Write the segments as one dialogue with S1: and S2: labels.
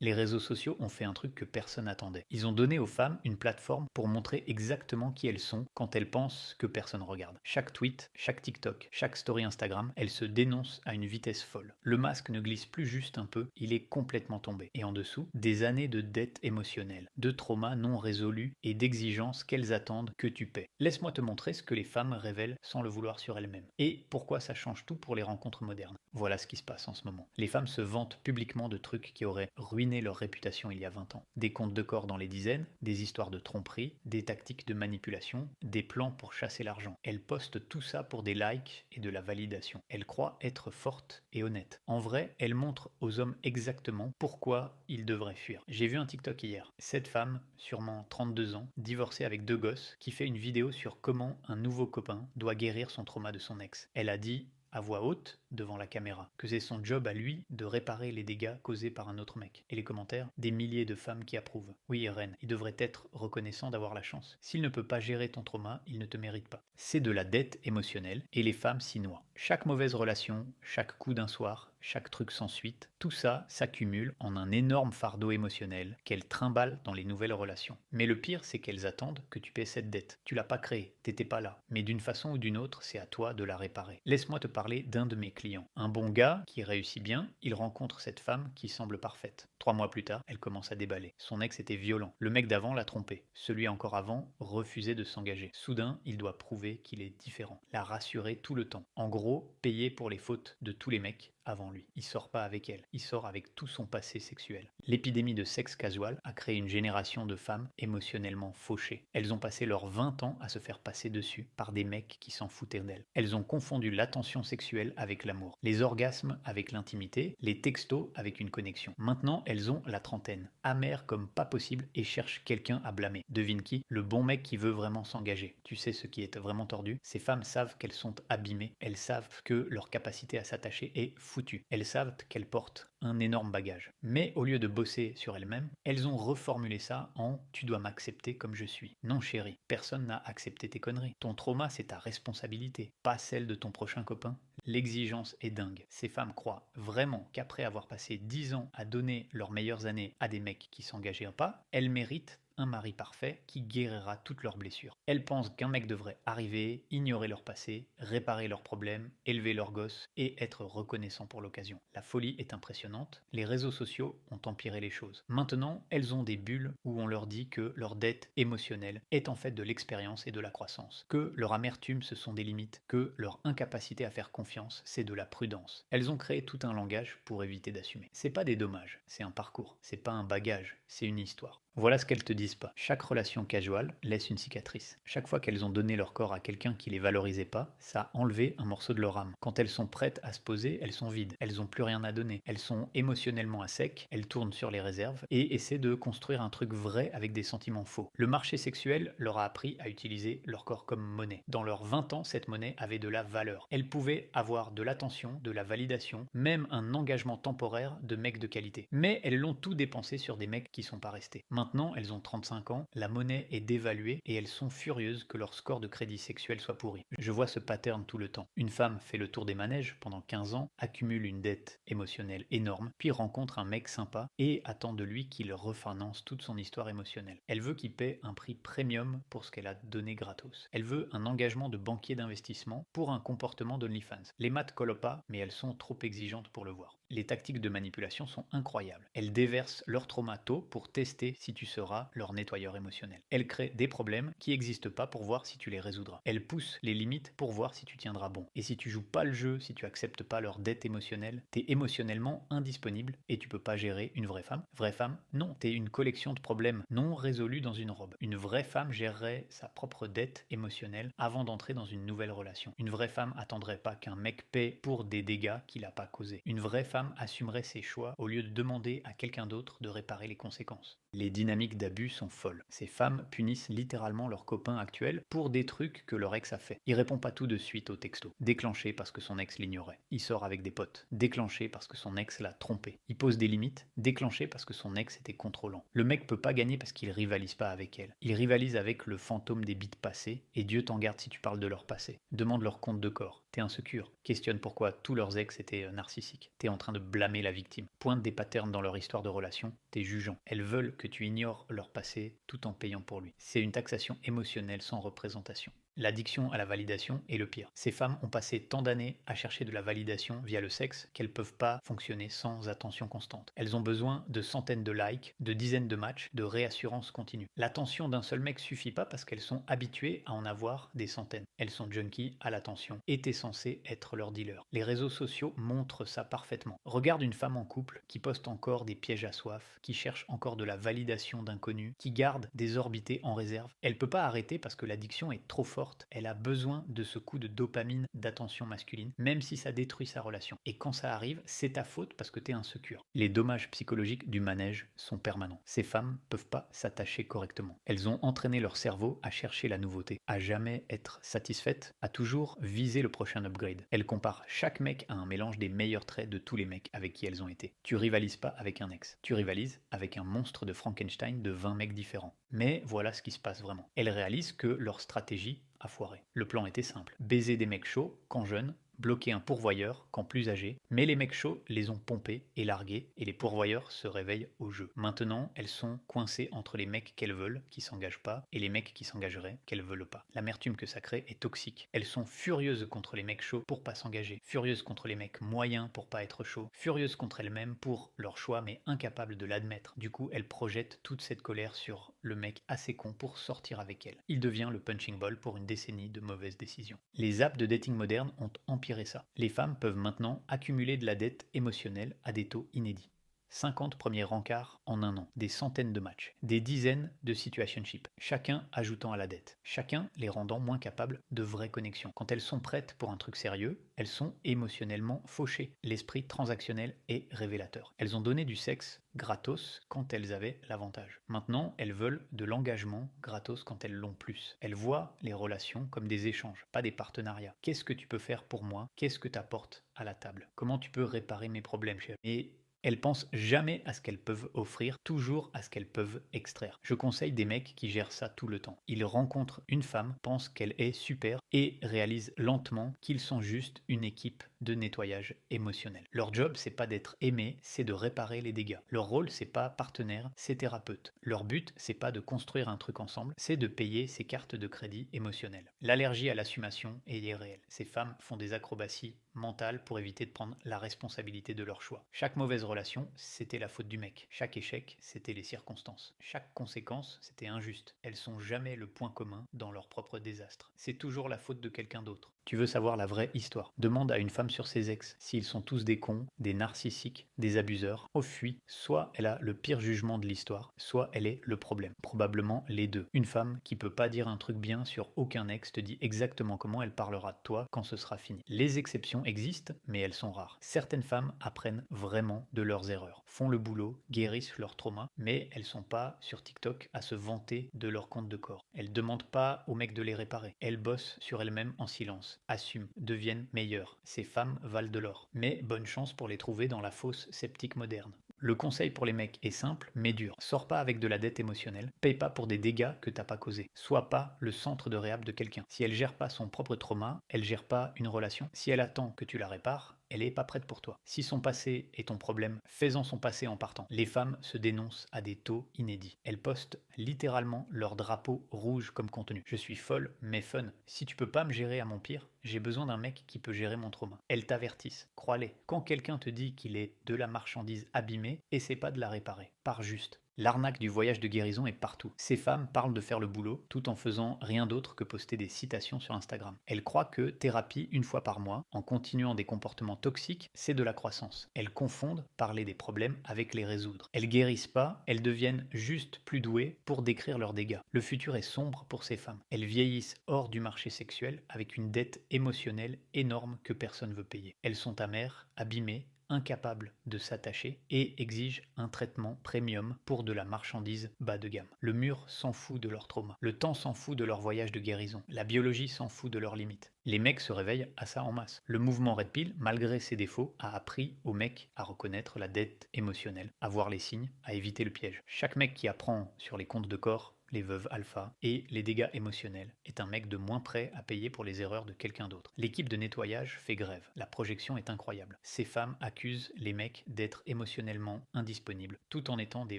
S1: Les réseaux sociaux ont fait un truc que personne n'attendait. Ils ont donné aux femmes une plateforme pour montrer exactement qui elles sont quand elles pensent que personne regarde. Chaque tweet, chaque TikTok, chaque story Instagram, elles se dénoncent à une vitesse folle. Le masque ne glisse plus juste un peu, il est complètement tombé. Et en dessous, des années de dettes émotionnelles, de traumas non résolus et d'exigences qu'elles attendent que tu paies. Laisse-moi te montrer ce que les femmes révèlent sans le vouloir sur elles-mêmes. Et pourquoi ça change tout pour les rencontres modernes. Voilà ce qui se passe en ce moment. Les femmes se vantent publiquement de trucs qui auraient ruiné leur réputation il y a 20 ans. Des comptes de corps dans les dizaines, des histoires de tromperie, des tactiques de manipulation, des plans pour chasser l'argent. Elles postent tout ça pour des likes et de la validation. Elles croient être fortes et honnêtes. En vrai, elles montrent aux hommes exactement pourquoi ils devraient fuir. J'ai vu un TikTok hier. Cette femme, sûrement 32 ans, divorcée avec 2 gosses, qui fait une vidéo sur comment un nouveau copain doit guérir son trauma de son ex. Elle a dit à voix haute devant la caméra que c'est son job à lui de réparer les dégâts causés par un autre mec. Et les commentaires, des milliers de femmes qui approuvent. Oui, Ren, il devrait être reconnaissant d'avoir la chance. S'il ne peut pas gérer ton trauma, il ne te mérite pas. C'est de la dette émotionnelle et les femmes s'y noient. Chaque mauvaise relation, chaque coup d'un soir, chaque truc sans suite, tout ça s'accumule en un énorme fardeau émotionnel qu'elles trimballent dans les nouvelles relations. Mais le pire, c'est qu'elles attendent que tu paies cette dette. Tu l'as pas créée, t'étais pas là. Mais d'une façon ou d'une autre, c'est à toi de la réparer. Laisse-moi te parler d'un de mes clients. Un bon gars qui réussit bien, il rencontre cette femme qui semble parfaite. 3 mois plus tard, elle commence à déballer. Son ex était violent. Le mec d'avant l'a trompé. Celui encore avant refusait de s'engager. Soudain, il doit prouver qu'il est différent. La rassurer tout le temps. En gros, payer pour les fautes de tous les mecs avant lui. Il sort pas avec elle, il sort avec tout son passé sexuel. L'épidémie de sexe casual a créé une génération de femmes émotionnellement fauchées. Elles ont passé leurs 20 ans à se faire passer dessus par des mecs qui s'en foutaient d'elles. Elles ont confondu l'attention sexuelle avec l'amour, les orgasmes avec l'intimité, les textos avec une connexion. Maintenant, elles ont la trentaine, amères comme pas possible et cherchent quelqu'un à blâmer. Devine qui? Le bon mec qui veut vraiment s'engager. Tu sais ce qui est vraiment tordu? Ces femmes savent qu'elles sont abîmées, elles savent que leur capacité à s'attacher est foutue. Elles savent qu'elles portent un énorme bagage. Mais au lieu de bosser sur elles-mêmes, elles ont reformulé ça en tu dois m'accepter comme je suis. Non chérie, personne n'a accepté tes conneries. Ton trauma, c'est ta responsabilité, pas celle de ton prochain copain. L'exigence est dingue. Ces femmes croient vraiment qu'après avoir passé 10 ans à donner leurs meilleures années à des mecs qui s'engageaient pas, elles méritent un mari parfait qui guérira toutes leurs blessures. Elles pensent qu'un mec devrait arriver, ignorer leur passé, réparer leurs problèmes, élever leurs gosses et être reconnaissant pour l'occasion. La folie est impressionnante, les réseaux sociaux ont empiré les choses. Maintenant, elles ont des bulles où on leur dit que leur dette émotionnelle est en fait de l'expérience et de la croissance, que leur amertume ce sont des limites, que leur incapacité à faire confiance c'est de la prudence. Elles ont créé tout un langage pour éviter d'assumer. C'est pas des dommages, c'est un parcours, c'est pas un bagage, c'est une histoire. Voilà ce qu'elles te disent pas. Chaque relation casual laisse une cicatrice. Chaque fois qu'elles ont donné leur corps à quelqu'un qui les valorisait pas, ça a enlevé un morceau de leur âme. Quand elles sont prêtes à se poser, elles sont vides. Elles ont plus rien à donner. Elles sont émotionnellement à sec, elles tournent sur les réserves et essaient de construire un truc vrai avec des sentiments faux. Le marché sexuel leur a appris à utiliser leur corps comme monnaie. Dans leurs 20 ans, cette monnaie avait de la valeur. Elles pouvaient avoir de l'attention, de la validation, même un engagement temporaire de mecs de qualité. Mais elles l'ont tout dépensé sur des mecs qui sont pas restés. Maintenant, elles ont 35 ans, la monnaie est dévaluée et elles sont furieuses que leur score de crédit sexuel soit pourri. Je vois ce pattern tout le temps. Une femme fait le tour des manèges pendant 15 ans, accumule une dette émotionnelle énorme, puis rencontre un mec sympa et attend de lui qu'il refinance toute son histoire émotionnelle. Elle veut qu'il paie un prix premium pour ce qu'elle a donné gratos. Elle veut un engagement de banquier d'investissement pour un comportement d'OnlyFans. Les maths collent pas, mais elles sont trop exigeantes pour le voir. Les tactiques de manipulation sont incroyables. Elles déversent leur traumato pour tester si tu seras leur nettoyeur émotionnel. Elles créent des problèmes qui n'existent pas pour voir si tu les résoudras. Elles poussent les limites pour voir si tu tiendras bon. Et si tu joues pas le jeu, si tu acceptes pas leur dette émotionnelle, t'es émotionnellement indisponible et tu peux pas gérer une vraie femme. Vraie femme? Non, t'es une collection de problèmes non résolus dans une robe. Une vraie femme gérerait sa propre dette émotionnelle avant d'entrer dans une nouvelle relation. Une vraie femme attendrait pas qu'un mec paie pour des dégâts qu'il a pas causés. Une vraie femme assumerait ses choix au lieu de demander à quelqu'un d'autre de réparer les conséquences. Les dynamiques d'abus sont folles. Ces femmes punissent littéralement leur copain actuel pour des trucs que leur ex a fait. Il répond pas tout de suite au texto. Déclenché parce que son ex l'ignorait. Il sort avec des potes. Déclenché parce que son ex l'a trompé. Il pose des limites. Déclenché parce que son ex était contrôlant. Le mec peut pas gagner parce qu'il rivalise pas avec elle. Il rivalise avec le fantôme des bites passées et Dieu t'en garde si tu parles de leur passé. Demande leur compte de corps. T'es insécure. Questionne pourquoi tous leurs ex étaient narcissiques. T'es en train train de blâmer la victime. Pointe des patterns dans leur histoire de relation, t'es jugeant. Elles veulent que tu ignores leur passé tout en payant pour lui. C'est une taxation émotionnelle sans représentation. L'addiction à la validation est le pire. Ces femmes ont passé tant d'années à chercher de la validation via le sexe qu'elles ne peuvent pas fonctionner sans attention constante. Elles ont besoin de centaines de likes, de dizaines de matchs, de réassurance continue. L'attention d'un seul mec suffit pas parce qu'elles sont habituées à en avoir des centaines. Elles sont junkies à l'attention et t'es censé être leur dealer. Les réseaux sociaux montrent ça parfaitement. Regarde une femme en couple qui poste encore des pièges à soif, qui cherche encore de la validation d'inconnus, qui garde des orbités en réserve. Elle peut pas arrêter parce que l'addiction est trop forte. Elle a besoin de ce coup de dopamine d'attention masculine, même si ça détruit sa relation. Et quand ça arrive, c'est ta faute parce que t'es insécure. Les dommages psychologiques du manège sont permanents. Ces femmes peuvent pas s'attacher correctement. Elles ont entraîné leur cerveau à chercher la nouveauté, à jamais être satisfaites, à toujours viser le prochain upgrade. Elles comparent chaque mec à un mélange des meilleurs traits de tous les mecs avec qui elles ont été. Tu rivalises pas avec un ex, tu rivalises avec un monstre de Frankenstein de 20 mecs différents. Mais voilà ce qui se passe vraiment. Elles réalisent que leur stratégie a foiré. Le plan était simple. Baiser des mecs chauds quand jeunes, bloquer un pourvoyeur quand plus âgé, mais les mecs chauds les ont pompés et largués et les pourvoyeurs se réveillent au jeu. Maintenant, elles sont coincées entre les mecs qu'elles veulent, qui s'engagent pas, et les mecs qui s'engageraient, qu'elles veulent pas. L'amertume que ça crée est toxique. Elles sont furieuses contre les mecs chauds pour pas s'engager, furieuses contre les mecs moyens pour pas être chauds, furieuses contre elles-mêmes pour leur choix mais incapables de l'admettre. Du coup, elles projettent toute cette colère sur le mec assez con pour sortir avec elle. Il devient le punching ball pour une décennie de mauvaises décisions. Les apps de dating modernes ont empiré ça. Les femmes peuvent maintenant accumuler de la dette émotionnelle à des taux inédits. 50 premiers rencarts en un an, des centaines de matchs, des dizaines de situationships, chacun ajoutant à la dette, chacun les rendant moins capables de vraies connexions. Quand elles sont prêtes pour un truc sérieux, elles sont émotionnellement fauchées. L'esprit transactionnel est révélateur. Elles ont donné du sexe gratos quand elles avaient l'avantage. Maintenant, elles veulent de l'engagement gratos quand elles l'ont plus. Elles voient les relations comme des échanges, pas des partenariats. Qu'est-ce que tu peux faire pour moi? Qu'est-ce que tu apportes à la table? Comment tu peux réparer mes problèmes, chérie? Et elles pensent jamais à ce qu'elles peuvent offrir, toujours à ce qu'elles peuvent extraire. Je conseille des mecs qui gèrent ça tout le temps. Ils rencontrent une femme, pensent qu'elle est super et réalisent lentement qu'ils sont juste une équipe de nettoyage émotionnel. Leur job, c'est pas d'être aimé, c'est de réparer les dégâts. Leur rôle, c'est pas partenaire, c'est thérapeute. Leur but, c'est pas de construire un truc ensemble, c'est de payer ses cartes de crédit émotionnelles. L'allergie à l'assumation est irréelle. Ces femmes font des acrobaties mentales pour éviter de prendre la responsabilité de leur choix. Chaque mauvaise relation, c'était la faute du mec. Chaque échec, c'était les circonstances. Chaque conséquence, c'était injuste. Elles sont jamais le point commun dans leur propre désastre. C'est toujours la faute de quelqu'un d'autre. Tu veux savoir la vraie histoire? Demande à une femme sur ses ex s'ils sont tous des cons, des narcissiques, des abuseurs. Au fuit, soit elle a le pire jugement de l'histoire, soit elle est le problème. Probablement les deux. Une femme qui peut pas dire un truc bien sur aucun ex te dit exactement comment elle parlera de toi quand ce sera fini. Les exceptions existent, mais elles sont rares. Certaines femmes apprennent vraiment de leurs erreurs, font le boulot, guérissent leurs traumas, mais elles sont pas sur TikTok à se vanter de leur compte de corps. Elles demandent pas aux mecs de les réparer. Elles bossent sur elles-mêmes en silence, assument, deviennent meilleures. Ces femmes valent de l'or. Mais bonne chance pour les trouver dans la fosse sceptique moderne. Le conseil pour les mecs est simple mais dur. Sors pas avec de la dette émotionnelle, paye pas pour des dégâts que t'as pas causés. Sois pas le centre de réhab de quelqu'un. Si elle gère pas son propre trauma, elle gère pas une relation. Si elle attend que tu la répares, elle est pas prête pour toi. Si son passé est ton problème, fais-en son passé en partant. Les femmes se dénoncent à des taux inédits. Elles postent littéralement leur drapeau rouge comme contenu. Je suis folle mais fun. Si tu peux pas me gérer à mon pire, j'ai besoin d'un mec qui peut gérer mon trauma. Elles t'avertissent, crois-les. Quand quelqu'un te dit qu'il est de la marchandise abîmée, essaie pas de la réparer. Pars juste. L'arnaque du voyage de guérison est partout. Ces femmes parlent de faire le boulot tout en faisant rien d'autre que poster des citations sur Instagram. Elles croient que thérapie une fois par mois, en continuant des comportements toxiques, c'est de la croissance. Elles confondent parler des problèmes avec les résoudre. Elles guérissent pas, elles deviennent juste plus douées pour décrire leurs dégâts. Le futur est sombre pour ces femmes. Elles vieillissent hors du marché sexuel avec une dette émotionnelle énorme que personne veut payer. Elles sont amères, abîmées, incapables de s'attacher et exigent un traitement premium pour de la marchandise bas de gamme. Le mur s'en fout de leur trauma. Le temps s'en fout de leur voyage de guérison. La biologie s'en fout de leurs limites. Les mecs se réveillent à ça en masse. Le mouvement Red Pill, malgré ses défauts, a appris aux mecs à reconnaître la dette émotionnelle, à voir les signes, à éviter le piège. Chaque mec qui apprend sur les comptes de corps les veuves alpha et les dégâts émotionnels est un mec de moins prêt à payer pour les erreurs de quelqu'un d'autre. L'équipe de nettoyage fait grève. La projection est incroyable. Ces femmes accusent les mecs d'être émotionnellement indisponibles tout en étant des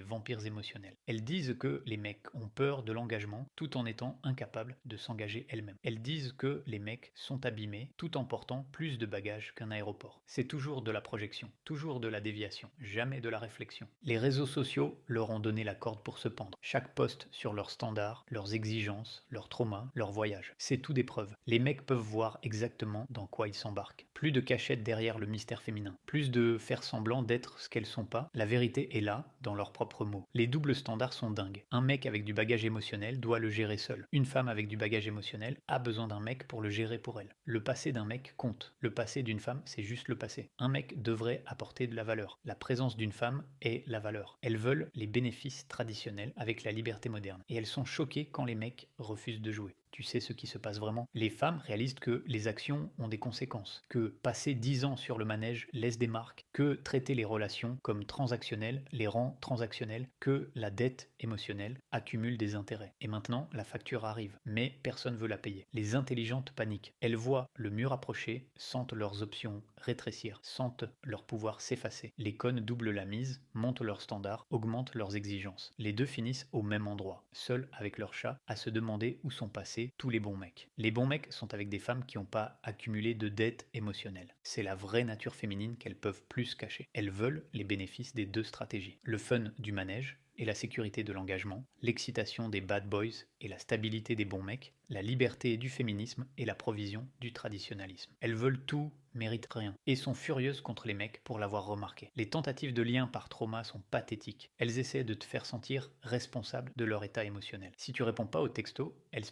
S1: vampires émotionnels. Elles disent que les mecs ont peur de l'engagement tout en étant incapables de s'engager elles-mêmes. Elles disent que les mecs sont abîmés tout en portant plus de bagages qu'un aéroport. C'est toujours de la projection, toujours de la déviation, jamais de la réflexion. Les réseaux sociaux leur ont donné la corde pour se pendre. Chaque post sur leurs standards, leurs exigences, leurs traumas, leurs voyages. C'est tout des preuves. Les mecs peuvent voir exactement dans quoi ils s'embarquent. Plus de cachette derrière le mystère féminin. Plus de faire semblant d'être ce qu'elles sont pas. La vérité est là, dans leurs propres mots. Les doubles standards sont dingues. Un mec avec du bagage émotionnel doit le gérer seul. Une femme avec du bagage émotionnel a besoin d'un mec pour le gérer pour elle. Le passé d'un mec compte. Le passé d'une femme, c'est juste le passé. Un mec devrait apporter de la valeur. La présence d'une femme est la valeur. Elles veulent les bénéfices traditionnels avec la liberté moderne. Et elles sont choquées quand les mecs refusent de jouer. Tu sais ce qui se passe vraiment. Les femmes réalisent que les actions ont des conséquences, que passer 10 ans sur le manège laisse des marques, que traiter les relations comme transactionnelles les rend transactionnelles, que la dette émotionnelle accumule des intérêts. Et maintenant, la facture arrive, mais personne ne veut la payer. Les intelligentes paniquent. Elles voient le mur approcher, sentent leurs options rétrécir, sentent leur pouvoir s'effacer. Les connes doublent la mise, montent leurs standards, augmentent leurs exigences. Les deux finissent au même endroit, seuls avec leur chat, à se demander où sont passés tous les bons mecs. Les bons mecs sont avec des femmes qui n'ont pas accumulé de dettes émotionnelles. C'est la vraie nature féminine qu'elles peuvent plus cacher. Elles veulent les bénéfices des deux stratégies. Le fun du manège et la sécurité de l'engagement, l'excitation des bad boys et la stabilité des bons mecs, la liberté du féminisme et la provision du traditionnalisme. Elles veulent tout, méritent rien, et sont furieuses contre les mecs pour l'avoir remarqué. Les tentatives de lien par trauma sont pathétiques. Elles essaient de te faire sentir responsable de leur état émotionnel. Si tu réponds pas aux textos, elles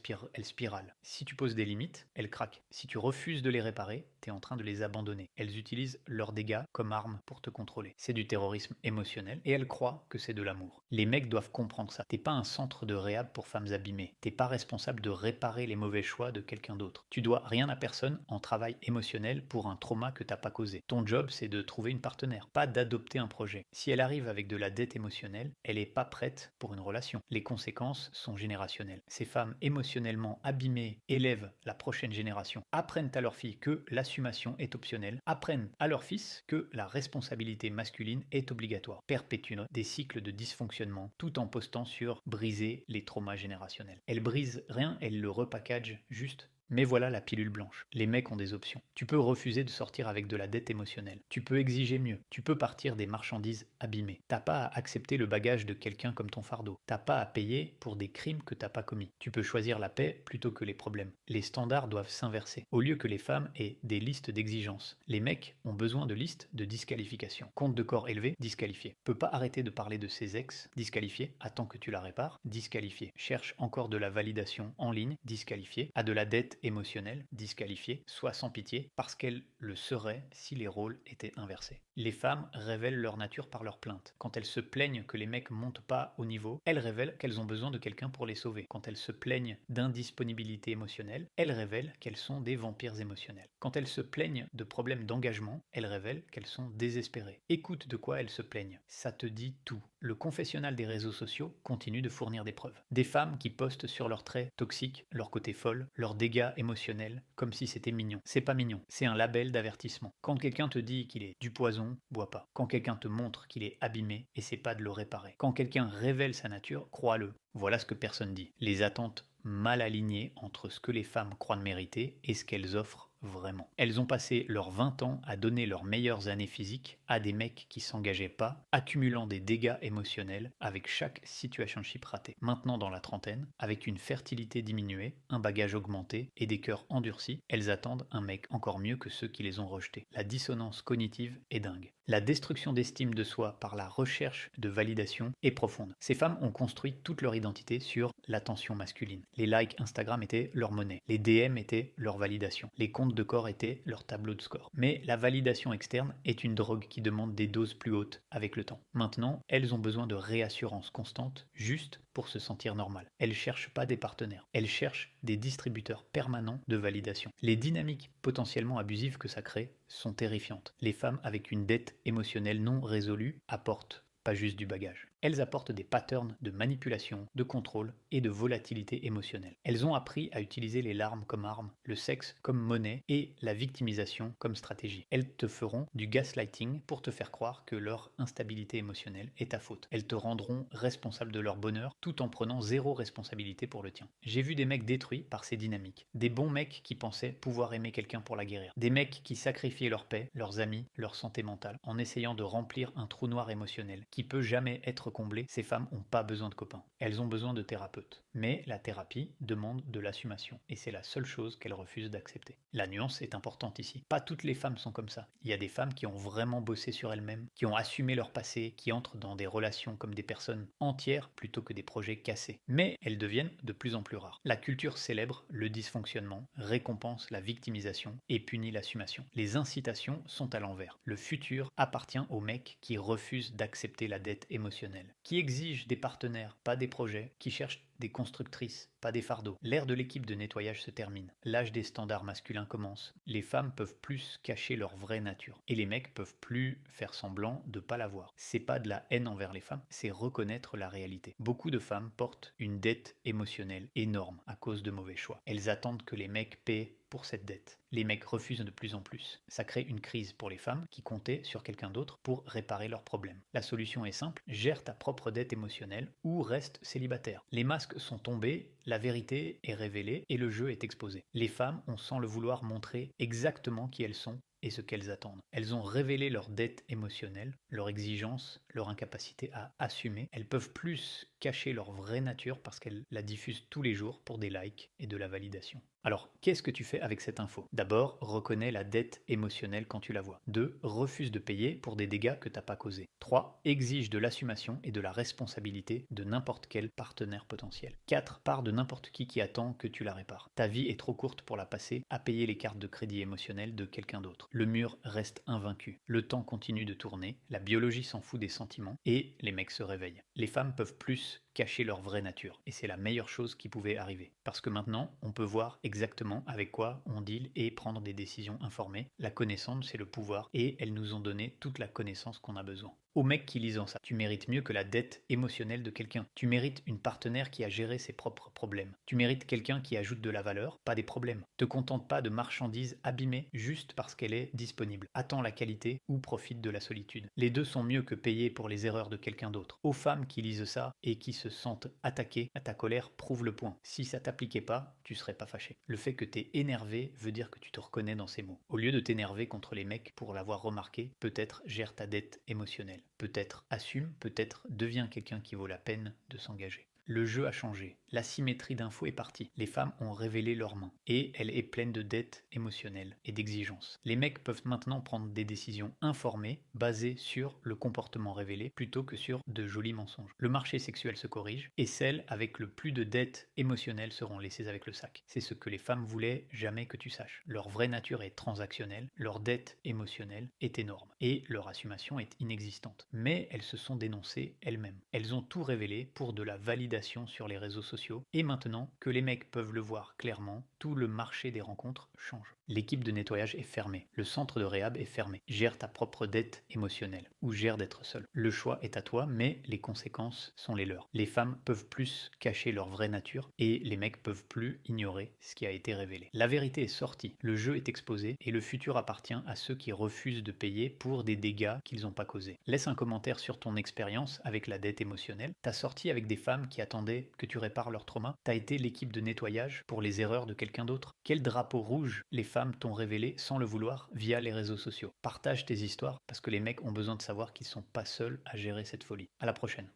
S1: spiralent. Si tu poses des limites, elles craquent. Si tu refuses de les réparer, t'es en train de les abandonner. Elles utilisent leurs dégâts comme arme pour te contrôler. C'est du terrorisme émotionnel et elles croient que c'est de l'amour. Les mecs doivent comprendre ça. T'es pas un centre de réhab pour femmes abîmées. T'es pas responsable de réparer les mauvais choix de quelqu'un d'autre. Tu dois rien à personne en travail émotionnel pour un trauma que t'as pas causé. Ton job, c'est de trouver une partenaire, pas d'adopter un projet. Si elle arrive avec de la dette émotionnelle, elle est pas prête pour une relation. Les conséquences sont générationnelles. Ces femmes émotionnellement abîmées élèvent la prochaine génération, apprennent à leur fille que l'assumation est optionnelle, apprennent à leur fils que la responsabilité masculine est obligatoire, perpétuent des cycles de dysfonctionnement tout en postant sur briser les traumas générationnels. Elles brisent rien, elles le repackagent juste. Mais voilà la pilule blanche. Les mecs ont des options. Tu peux refuser de sortir avec de la dette émotionnelle. Tu peux exiger mieux. Tu peux partir des marchandises abîmées. T'as pas à accepter le bagage de quelqu'un comme ton fardeau. T'as pas à payer pour des crimes que t'as pas commis. Tu peux choisir la paix plutôt que les problèmes. Les standards doivent s'inverser. Au lieu que les femmes aient des listes d'exigences, les mecs ont besoin de listes de disqualification. Compte de corps élevé, disqualifié. Peut pas arrêter de parler de ses ex, disqualifié. Attends que tu la répares, disqualifié. Cherche encore de la validation en ligne, disqualifié. A de la dette émotionnelle, disqualifiée, soit sans pitié, parce qu'elle le serait si les rôles étaient inversés. Les femmes révèlent leur nature par leurs plaintes. Quand elles se plaignent que les mecs montent pas au niveau, elles révèlent qu'elles ont besoin de quelqu'un pour les sauver. Quand elles se plaignent d'indisponibilité émotionnelle, elles révèlent qu'elles sont des vampires émotionnels. Quand elles se plaignent de problèmes d'engagement, elles révèlent qu'elles sont désespérées. Écoute de quoi elles se plaignent. Ça te dit tout. Le confessionnal des réseaux sociaux continue de fournir des preuves. Des femmes qui postent sur leurs traits toxiques, leur côté folle, leurs dégâts émotionnels, comme si c'était mignon. C'est pas mignon, c'est un label d'avertissement. Quand quelqu'un te dit qu'il est du poison, bois pas. Quand quelqu'un te montre qu'il est abîmé, essaie pas de le réparer. Quand quelqu'un révèle sa nature, crois-le. Voilà ce que personne dit. Les attentes mal alignées entre ce que les femmes croient de mériter et ce qu'elles offrent vraiment. Elles ont passé leurs 20 ans à donner leurs meilleures années physiques à des mecs qui s'engageaient pas, accumulant des dégâts émotionnels avec chaque situationship ratée. Maintenant dans la trentaine, avec une fertilité diminuée, un bagage augmenté et des cœurs endurcis, elles attendent un mec encore mieux que ceux qui les ont rejetés. La dissonance cognitive est dingue. La destruction d'estime de soi par la recherche de validation est profonde. Ces femmes ont construit toute leur identité sur l'attention masculine. Les likes Instagram étaient leur monnaie. Les DM étaient leur validation. Les comptes de corps étaient leur tableau de score. Mais la validation externe est une drogue qui demande des doses plus hautes avec le temps. Maintenant, elles ont besoin de réassurance constante, juste pour se sentir normales. Elles cherchent pas des partenaires. Elles cherchent des distributeurs permanents de validation. Les dynamiques potentiellement abusives que ça crée sont terrifiantes. Les femmes avec une dette émotionnelle non résolue apportent pas juste du bagage. Elles apportent des patterns de manipulation, de contrôle et de volatilité émotionnelle. Elles ont appris à utiliser les larmes comme arme, le sexe comme monnaie et la victimisation comme stratégie. Elles te feront du gaslighting pour te faire croire que leur instabilité émotionnelle est ta faute. Elles te rendront responsable de leur bonheur tout en prenant zéro responsabilité pour le tien. J'ai vu des mecs détruits par ces dynamiques. Des bons mecs qui pensaient pouvoir aimer quelqu'un pour la guérir. Des mecs qui sacrifiaient leur paix, leurs amis, leur santé mentale en essayant de remplir un trou noir émotionnel qui peut jamais être comblé. Ces femmes n'ont pas besoin de copains. Elles ont besoin de thérapeutes. Mais la thérapie demande de l'assumation et c'est la seule chose qu'elles refusent d'accepter. La nuance est importante ici. Pas toutes les femmes sont comme ça. Il y a des femmes qui ont vraiment bossé sur elles-mêmes, qui ont assumé leur passé, qui entrent dans des relations comme des personnes entières plutôt que des projets cassés. Mais elles deviennent de plus en plus rares. La culture célèbre le dysfonctionnement, récompense la victimisation et punit l'assumation. Les incitations sont à l'envers. Le futur appartient aux mecs qui refusent d'accepter la dette émotionnelle, qui exigent des partenaires, pas des projets, qui cherchent des constructrices, pas des fardeaux. L'ère de l'équipe de nettoyage se termine. L'âge des standards masculins commence. Les femmes peuvent plus cacher leur vraie nature. Et les mecs peuvent plus faire semblant de pas la voir. C'est pas de la haine envers les femmes, c'est reconnaître la réalité. Beaucoup de femmes portent une dette émotionnelle énorme à cause de mauvais choix. Elles attendent que les mecs paient pour cette dette. Les mecs refusent de plus en plus. Ça crée une crise pour les femmes qui comptaient sur quelqu'un d'autre pour réparer leurs problèmes. La solution est simple, gère ta propre dette émotionnelle ou reste célibataire. Les masques sont tombés, la vérité est révélée et le jeu est exposé. Les femmes ont sans le vouloir montré exactement qui elles sont et ce qu'elles attendent. Elles ont révélé leur dette émotionnelle, leur exigence, leur incapacité à assumer. Elles peuvent plus cacher leur vraie nature parce qu'elles la diffusent tous les jours pour des likes et de la validation. Alors, qu'est-ce que tu fais avec cette info? D'abord, reconnais la dette émotionnelle quand tu la vois. 2. Refuse de payer pour des dégâts que t'as pas causés. 3. Exige de l'assumation et de la responsabilité de n'importe quel partenaire potentiel. 4. Pars de n'importe qui attend que tu la répares. Ta vie est trop courte pour la passer à payer les cartes de crédit émotionnel de quelqu'un d'autre. Le mur reste invaincu. Le temps continue de tourner, la biologie s'en fout des sentiments et les mecs se réveillent. Les femmes peuvent plus cacher leur vraie nature et c'est la meilleure chose qui pouvait arriver. Parce que maintenant, on peut voir exactement avec quoi on deal et prendre des décisions informées. La connaissance, c'est le pouvoir et elles nous ont donné toute la connaissance qu'on a besoin. Aux mecs qui lisent ça, tu mérites mieux que la dette émotionnelle de quelqu'un. Tu mérites une partenaire qui a géré ses propres problèmes. Tu mérites quelqu'un qui ajoute de la valeur, pas des problèmes. Te contente pas de marchandises abîmées juste parce qu'elle est disponible. Attends la qualité ou profite de la solitude. Les deux sont mieux que payer pour les erreurs de quelqu'un d'autre. Aux femmes qui lisent ça et qui se sentent attaquées à ta colère, prouve le point. Si ça t'appliquait pas, tu serais pas fâché. Le fait que t'es énervé veut dire que tu te reconnais dans ces mots. Au lieu de t'énerver contre les mecs pour l'avoir remarqué, peut-être gère ta dette émotionnelle. Peut-être assume, peut-être deviens quelqu'un qui vaut la peine de s'engager. Le jeu a changé. La symétrie d'infos est partie. Les femmes ont révélé leurs mains. Et elle est pleine de dettes émotionnelles et d'exigences. Les mecs peuvent maintenant prendre des décisions informées, basées sur le comportement révélé, plutôt que sur de jolis mensonges. Le marché sexuel se corrige, et celles avec le plus de dettes émotionnelles seront laissées avec le sac. C'est ce que les femmes voulaient jamais que tu saches. Leur vraie nature est transactionnelle, leur dette émotionnelle est énorme, et leur assumation est inexistante. Mais elles se sont dénoncées elles-mêmes. Elles ont tout révélé pour de la validation sur les réseaux sociaux et maintenant que les mecs peuvent le voir clairement, tout le marché des rencontres change. L'équipe de nettoyage est fermée, le centre de réhab est fermé. Gère ta propre dette émotionnelle ou gère d'être seul. Le choix est à toi, mais les conséquences sont les leurs. Les femmes peuvent plus cacher leur vraie nature et les mecs peuvent plus ignorer ce qui a été révélé. La vérité est sortie, le jeu est exposé et le futur appartient à ceux qui refusent de payer pour des dégâts qu'ils n'ont pas causés. Laisse un commentaire sur ton expérience avec la dette émotionnelle. T'as sorti avec des femmes qui attendaient que tu répares leur trauma. T'as été l'équipe de nettoyage pour les erreurs de quelqu'un d'autre. Quel drapeau rouge les femmes t'ont révélé sans le vouloir via les réseaux sociaux. Partage tes histoires parce que les mecs ont besoin de savoir qu'ils sont pas seuls à gérer cette folie. À la prochaine.